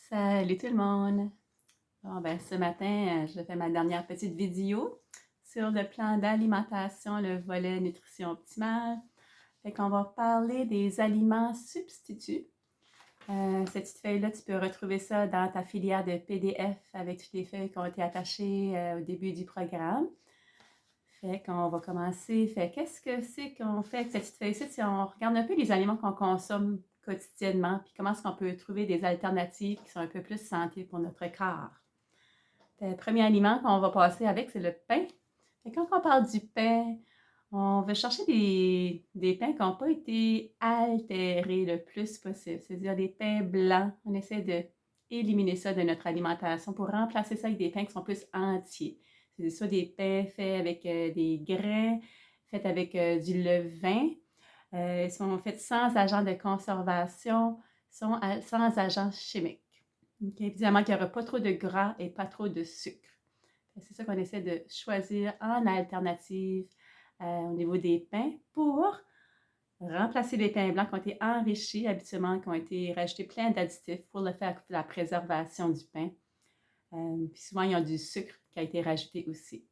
Salut tout le monde! Bon, ben, ce matin, je fais ma dernière petite vidéo sur le plan d'alimentation, le volet nutrition optimale. Fait qu'on va parler des aliments substituts. Cette petite feuille-là, tu peux retrouver ça dans ta filière de PDF avec toutes les feuilles qui ont été attachées au début du programme. Fait qu'on va commencer. Fait qu'est-ce que c'est qu'on fait avec cette petite feuille-ci? Si on regarde un peu les aliments qu'on consomme quotidiennement, puis comment est-ce qu'on peut trouver des alternatives qui sont un peu plus santé pour notre corps. Le premier aliment qu'on va passer avec, c'est le pain. Et quand on parle du pain, on va chercher des pains qui n'ont pas été altérés le plus possible, c'est-à-dire des pains blancs. On essaie d'éliminer ça de notre alimentation pour remplacer ça avec des pains qui sont plus entiers. C'est soit des pains faits avec des grains, faits avec du levain, ils sont faits sans agents de conservation, sans agents chimiques. Okay? Évidemment qu'il n'y aura pas trop de gras et pas trop de sucre. C'est ça qu'on essaie de choisir en alternative au niveau des pains pour remplacer les pains blancs qui ont été enrichis habituellement, qui ont été rajoutés plein d'additifs pour le faire la préservation du pain. Puis souvent, il y a du sucre qui a été rajouté aussi.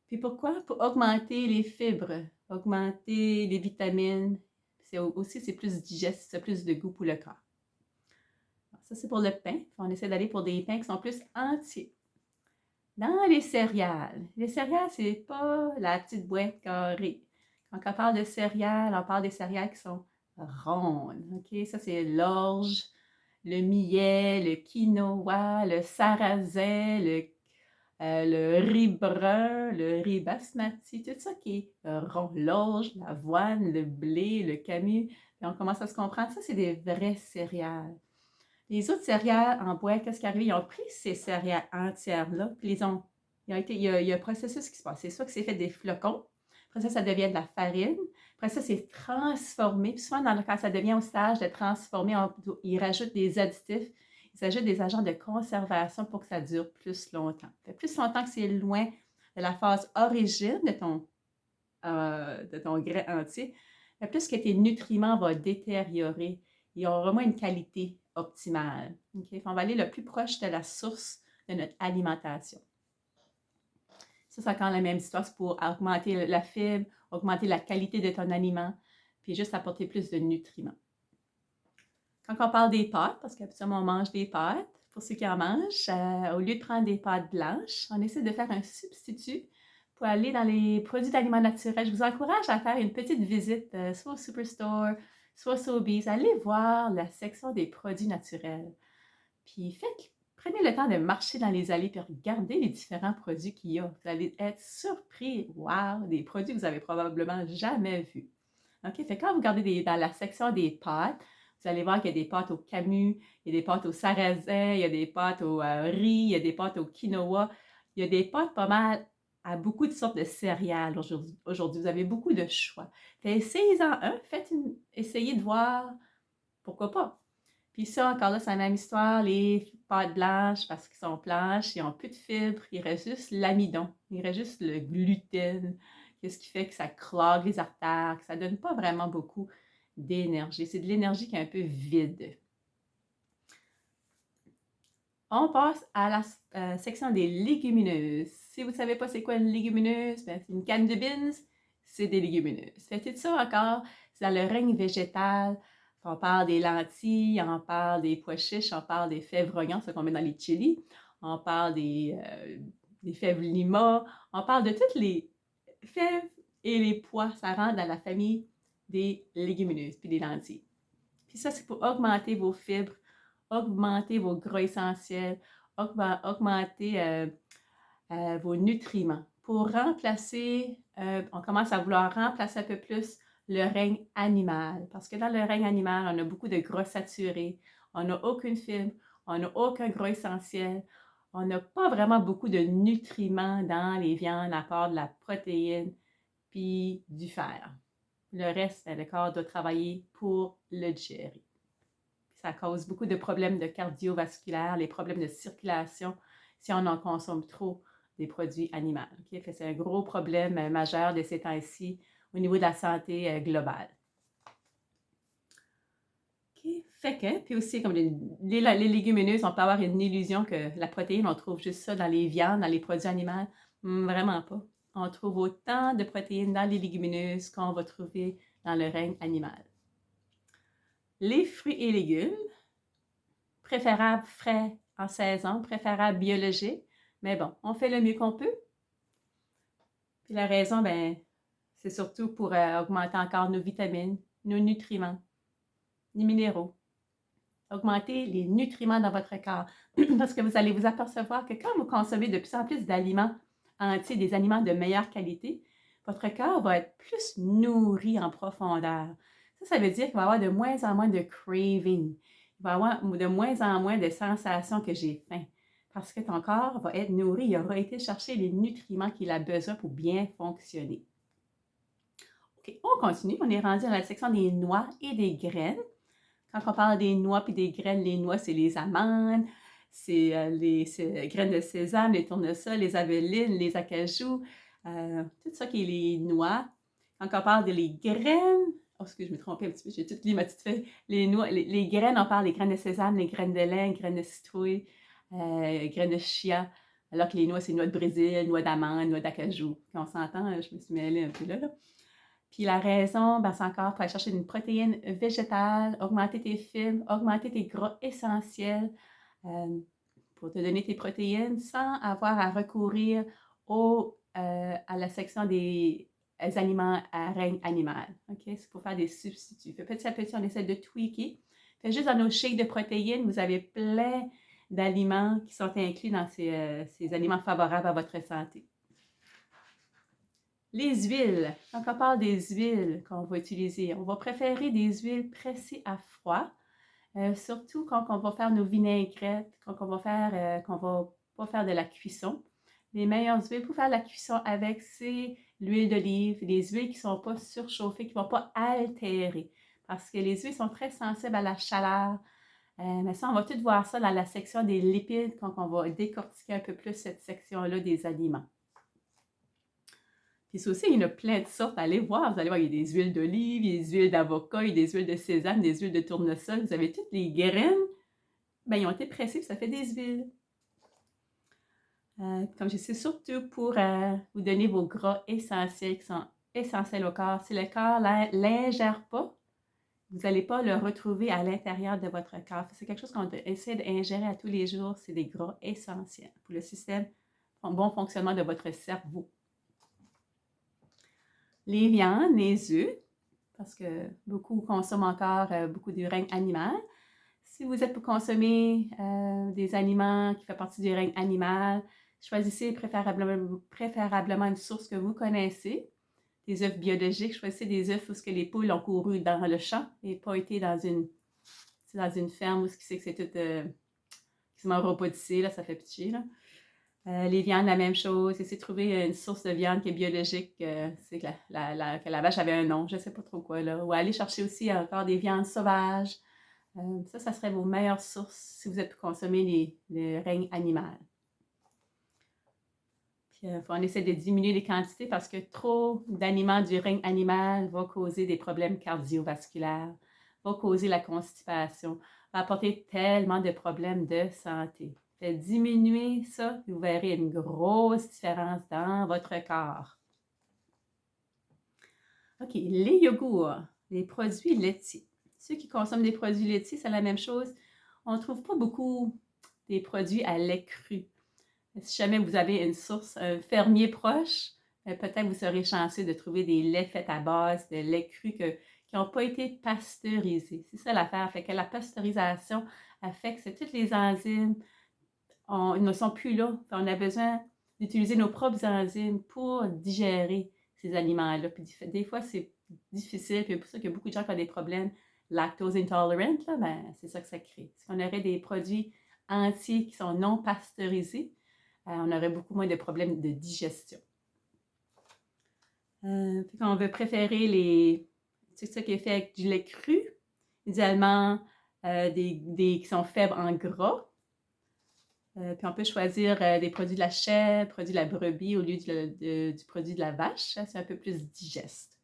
Puis pourquoi? Pour augmenter les fibres, augmenter les vitamines. C'est plus digeste, ça a plus de goût pour le corps. Alors, ça, c'est pour le pain. On essaie d'aller pour des pains qui sont plus entiers. Dans les céréales, c'est pas la petite boîte carrée. Quand on parle de céréales, on parle des céréales qui sont rondes. OK? Ça, c'est l'orge, le millet, le quinoa, le sarrasin, le riz brun, le riz basmati, tout ça qui est rond. L'orge, l'avoine, le blé, le camus. Puis on commence à se comprendre. Ça, c'est des vraies céréales. Les autres céréales en boîte, qu'est-ce qui arrive? Ils ont pris ces céréales entières-là, puis il y a un processus qui se passe. C'est soit que c'est fait des flocons, après ça devient de la farine, après ça, c'est transformé, puis souvent, quand ça devient au stage de transformer, ils rajoutent des additifs, ils ajoutent des agents de conservation pour que ça dure plus longtemps. Fait plus longtemps que c'est loin de la phase origine de ton grain entier, plus que tes nutriments vont détériorer. Ils auront moins une qualité optimale. Okay? On va aller le plus proche de la source de notre alimentation. Ça, c'est encore la même histoire. C'est pour augmenter la fibre, augmenter la qualité de ton aliment, puis juste apporter plus de nutriments. Quand on parle des pâtes, parce qu'habituellement on mange des pâtes, pour ceux qui en mangent, au lieu de prendre des pâtes blanches, on essaie de faire un substitut pour aller dans les produits d'aliments naturels. Je vous encourage à faire une petite visite, soit au Superstore, soit au Sobeys. Allez voir la section des produits naturels. Puis prenez le temps de marcher dans les allées et regardez les différents produits qu'il y a. Vous allez être surpris, wow, des produits que vous avez probablement jamais vus. OK? Fait que quand vous regardez dans la section des pâtes, vous allez voir qu'il y a des pâtes au camus, il y a des pâtes au sarrasin, il y a des pâtes au riz, il y a des pâtes au quinoa. Il y a des pâtes pas mal à beaucoup de sortes de céréales aujourd'hui. Vous avez beaucoup de choix. Fait essayez-en un, essayez de voir pourquoi pas. Puis ça, encore là, c'est la même histoire. Les pâtes blanches, parce qu'ils sont blanches, ils n'ont plus de fibres, il reste juste l'amidon, il reste juste le gluten. Qu'est-ce qui fait que ça clogue les artères, que ça ne donne pas vraiment beaucoup d'énergie. C'est de l'énergie qui est un peu vide. On passe à la section des légumineuses. Si vous ne savez pas c'est quoi une légumineuse, ben, c'est une canne de beans, c'est des légumineuses. Fait tout ça encore, c'est dans le règne végétal. On parle des lentilles, on parle des pois chiches, on parle des fèves rognons, ce qu'on met dans les chilis, on parle des fèves lima, on parle de toutes les fèves et les pois. Ça rentre dans la famille des légumineuses puis des lentilles. Puis ça, c'est pour augmenter vos fibres, augmenter vos gras essentiels, augmenter vos nutriments. Pour remplacer, on commence à vouloir remplacer un peu plus le règne animal. Parce que dans le règne animal, on a beaucoup de gras saturés, on n'a aucune fibre, on n'a aucun gras essentiel, on n'a pas vraiment beaucoup de nutriments dans les viandes à part de la protéine puis du fer. Le reste, le corps doit travailler pour le digérer. Ça cause beaucoup de problèmes de cardiovasculaire, les problèmes de circulation si on en consomme trop des produits animaux. Okay? C'est un gros problème majeur de ces temps-ci au niveau de la santé globale. OK. Fait que, puis aussi, comme les légumineuses, on peut avoir une illusion que la protéine, on trouve juste ça dans les viandes, dans les produits animaux. Vraiment pas. On trouve autant de protéines dans les légumineuses qu'on va trouver dans le règne animal. Les fruits et légumes, préférables frais en saison, préférables biologiques, mais bon, on fait le mieux qu'on peut. Puis la raison, ben, c'est surtout pour augmenter encore nos vitamines, nos nutriments, les minéraux. Augmenter les nutriments dans votre corps. Parce que vous allez vous apercevoir que quand vous consommez de plus en plus d'aliments entiers, des aliments de meilleure qualité, votre corps va être plus nourri en profondeur. Ça veut dire qu'il va y avoir de moins en moins de craving. Il va y avoir de moins en moins de sensations que j'ai faim. Parce que ton corps va être nourri, il aura été chercher les nutriments qu'il a besoin pour bien fonctionner. OK, on continue. On est rendu à la section des noix et des graines. Quand on parle des noix et des graines, les noix, c'est les amandes, c'est les graines de sésame, les tournesols, les avellines, les acajou, tout ça qui est les noix. Quand on parle des graines, oh, excuse, je me trompais un petit peu, j'ai tout lu ma petite feuille. Les noix, les graines, on parle des graines de sésame, les graines de lin, graines de citrouille, graines de chia, alors que les noix, c'est noix de Brésil, noix d'amande, noix d'acajou. Quand on s'entend, je me suis mêlée un peu là. Puis la raison, ben, c'est encore pour aller chercher une protéine végétale, augmenter tes fibres, augmenter tes gras essentiels pour te donner tes protéines sans avoir à recourir à la section des aliments à règne animal. OK? C'est pour faire des substituts. Petit à petit, on essaie de tweaker. Fait juste dans nos shakes de protéines, vous avez plein d'aliments qui sont inclus dans ces aliments favorables à votre santé. Les huiles. Quand on parle des huiles qu'on va utiliser, on va préférer des huiles pressées à froid, surtout quand on va faire nos vinaigrettes, quand on va faire, qu'on va pas faire de la cuisson. Les meilleures huiles pour faire la cuisson avec, c'est l'huile d'olive, les huiles qui ne sont pas surchauffées, qui ne vont pas altérer, parce que les huiles sont très sensibles à la chaleur. Mais ça, on va tout voir ça dans la section des lipides, quand on va décortiquer un peu plus cette section-là des aliments. Puis ça aussi, il y en a plein de sortes. Allez voir, vous allez voir, il y a des huiles d'olive, il y a des huiles d'avocat, il y a des huiles de sésame, des huiles de tournesol. Vous avez toutes les graines. Ben, ils ont été pressées, puis ça fait des huiles. Comme je sais, surtout pour vous donner vos gras essentiels qui sont essentiels au corps. Si le corps ne l'ingère pas, vous n'allez pas le retrouver à l'intérieur de votre corps. C'est quelque chose qu'on essaie d'ingérer à tous les jours. C'est des gras essentiels pour le système, pour le bon fonctionnement de votre cerveau. Les viandes, les œufs, parce que beaucoup consomment encore beaucoup du règne animal. Si vous êtes pour consommer des aliments qui font partie du règne animal, choisissez préférablement une source que vous connaissez. Des œufs biologiques, choisissez des œufs où les poules ont couru dans le champ et pas été dans une ferme où c'est tout quasiment robotisé, là, ça fait pitié, là. Les viandes, la même chose. Essayez de trouver une source de viande qui est biologique. C'est que que la vache avait un nom, je ne sais pas trop quoi, là. Ou aller chercher aussi encore des viandes sauvages. Ça serait vos meilleures sources si vous êtes pour consommer le règne animal. Puis, on essaie de diminuer les quantités parce que trop d'aliments du règne animal va causer des problèmes cardiovasculaires, va causer la constipation, va apporter tellement de problèmes de santé. Diminuer ça, vous verrez une grosse différence dans votre corps. OK, les yogourts, les produits laitiers. Ceux qui consomment des produits laitiers, c'est la même chose. On ne trouve pas beaucoup des produits à lait cru. Si jamais vous avez une source, un fermier proche, peut-être vous serez chanceux de trouver des laits faits à base de lait cru qui n'ont pas été pasteurisés. C'est ça l'affaire. Fait que la pasteurisation affecte que toutes les enzymes ne sont plus là. On a besoin d'utiliser nos propres enzymes pour digérer ces aliments-là. Puis des fois, c'est difficile. Puis c'est pour ça qu'il y a beaucoup de gens qui ont des problèmes lactose intolerant. Là, ben, c'est ça que ça crée. Si on aurait des produits entiers qui sont non pasteurisés, on aurait beaucoup moins de problèmes de digestion. Puis on veut préférer tout ça qui est fait avec du lait cru, idéalement qui sont faibles en gras. Puis on peut choisir des produits de la chèvre, produits de la brebis au lieu du produit de la vache. C'est un peu plus digeste.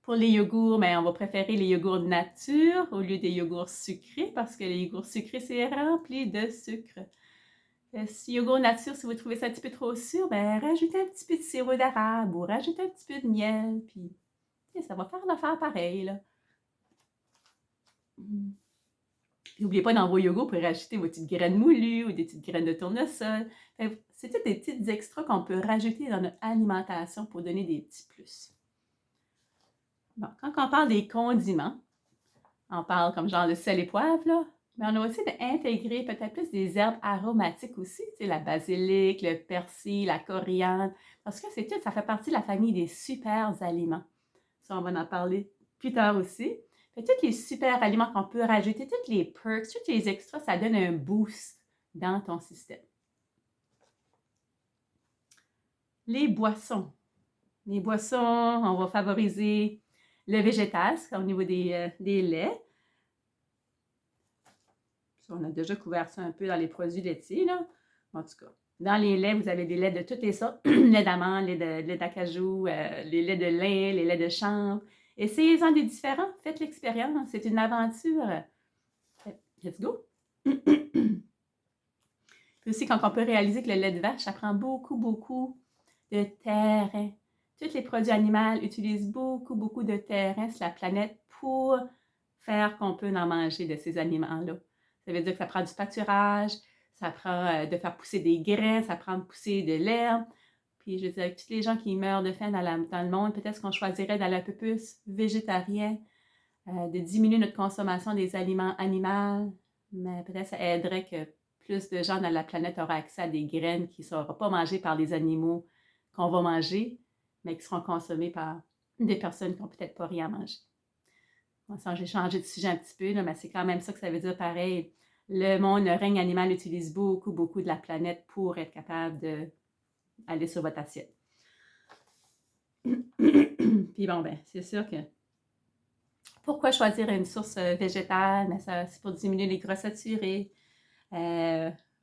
Pour les yogourts, ben, on va préférer les yogourts nature au lieu des yogourts sucrés parce que les yogourts sucrés, c'est rempli de sucre. Si yogourt nature, si vous trouvez ça un petit peu trop sûr, ben, rajoutez un petit peu de sirop d'érable ou rajoutez un petit peu de miel, puis ça va faire l'affaire pareil, là. N'oubliez pas dans vos yogourts, vous pouvez rajouter vos petites graines moulues ou des petites graines de tournesol. C'est tous des petits extras qu'on peut rajouter dans notre alimentation pour donner des petits plus. Bon, quand on parle des condiments, on parle comme genre le sel et poivre, là, mais on a aussi d'intégrer peut-être plus des herbes aromatiques aussi, tu sais, la basilic, le persil, la coriandre, parce que c'est tout, ça fait partie de la famille des super aliments. Ça, on va en parler plus tard aussi. Fait, tous les super aliments qu'on peut rajouter, tous les perks, tous les extras, ça donne un boost dans ton système. Les boissons. Les boissons, on va favoriser le végétal, c'est au niveau des laits. Ça, on a déjà couvert ça un peu dans les produits laitiers, là. En tout cas, dans les laits, vous avez des laits de toutes les sortes. Lait d'amande, lait d'acajou, les laits de lin, les laits de chanvre. Essayez-en des différents. Faites l'expérience. C'est une aventure. Let's go! Puis aussi, quand on peut réaliser que le lait de vache, ça prend beaucoup, beaucoup de terrain. Tous les produits animaux utilisent beaucoup, beaucoup de terrain sur la planète pour faire qu'on peut en manger de ces aliments-là. Ça veut dire que ça prend du pâturage, ça prend de faire pousser des grains, ça prend de pousser de l'herbe. Puis je veux dire, tous les gens qui meurent de faim dans le monde, peut-être qu'on choisirait d'aller un peu plus végétarien, de diminuer notre consommation des aliments animaux, mais peut-être ça aiderait que plus de gens dans la planète auraient accès à des graines qui ne seront pas mangées par les animaux qu'on va manger, mais qui seront consommées par des personnes qui n'ont peut-être pas rien à manger. Bon, ça, j'ai changé de sujet un petit peu, là, mais c'est quand même ça que ça veut dire pareil. Le monde, le règne animal utilise beaucoup, beaucoup de la planète pour être capable d'aller sur votre assiette. Puis bon, ben, c'est sûr que pourquoi choisir une source végétale? Ben, c'est pour diminuer les gras saturés,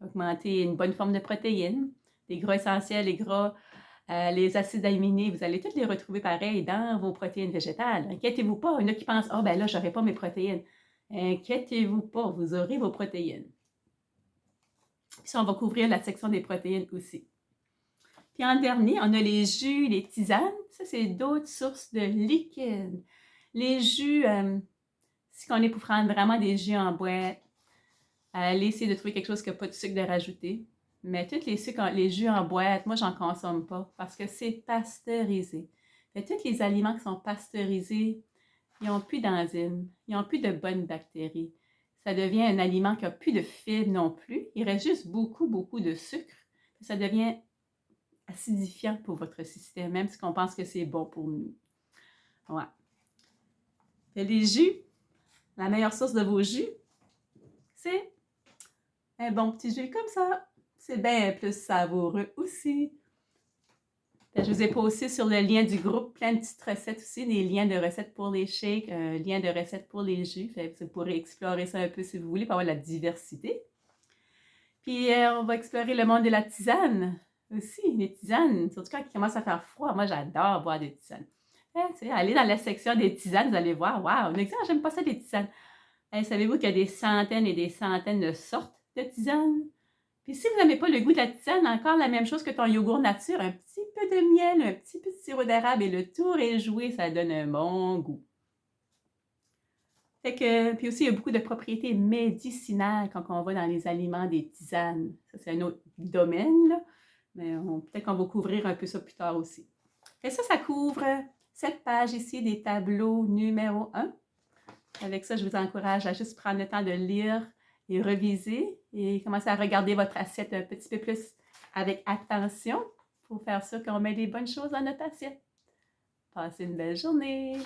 augmenter une bonne forme de protéines, les gras essentiels, les gras, les acides aminés, vous allez tous les retrouver pareil dans vos protéines végétales. Inquiétez-vous pas, il y en a qui pensent « Ah, ben là, je n'aurai pas mes protéines. » Inquiétez-vous pas, vous aurez vos protéines. Puis ça, on va couvrir la section des protéines aussi. Puis en dernier, on a les jus, les tisanes. Ça, c'est d'autres sources de liquide. Les jus, si on est pour prendre vraiment des jus en boîte, allez essayer de trouver quelque chose qui n'a pas de sucre de rajouter. Mais tous les jus en boîte, moi, j'en consomme pas parce que c'est pasteurisé. Mais tous les aliments qui sont pasteurisés, ils n'ont plus d'enzymes, ils n'ont plus de bonnes bactéries. Ça devient un aliment qui n'a plus de fibres non plus. Il reste juste beaucoup, beaucoup de sucre. Ça devient acidifiant pour votre système, même si on pense que c'est bon pour nous. Ouais. Les jus, la meilleure source de vos jus, c'est un bon petit jus comme ça. C'est bien plus savoureux aussi. Je vous ai posté sur le lien du groupe plein de petites recettes aussi, des liens de recettes pour les shakes, un lien de recettes pour les jus. Vous pourrez explorer ça un peu si vous voulez pour avoir la diversité. Puis on va explorer le monde de la tisane aussi. Les tisanes, surtout quand il commence à faire froid. Moi, j'adore boire des tisanes. Allez dans la section des tisanes, vous allez voir, waouh, j'aime pas ça des tisanes. Savez-vous qu'il y a des centaines et des centaines de sortes de tisanes? Puis si vous n'aimez pas le goût de la tisane, encore la même chose que ton yogourt nature, un petit peu de miel, un petit peu de sirop d'érable et le tout réjouis, ça donne un bon goût. Puis aussi, il y a beaucoup de propriétés médicinales quand on va dans les aliments des tisanes. Ça, c'est un autre domaine, là, mais peut-être qu'on va couvrir un peu ça plus tard aussi. Et ça couvre cette page ici des tableaux numéro 1. Avec ça, je vous encourage à juste prendre le temps de lire et reviser et commencer à regarder votre assiette un petit peu plus avec attention pour faire sûr qu'on met les bonnes choses dans notre assiette. Passez une belle journée!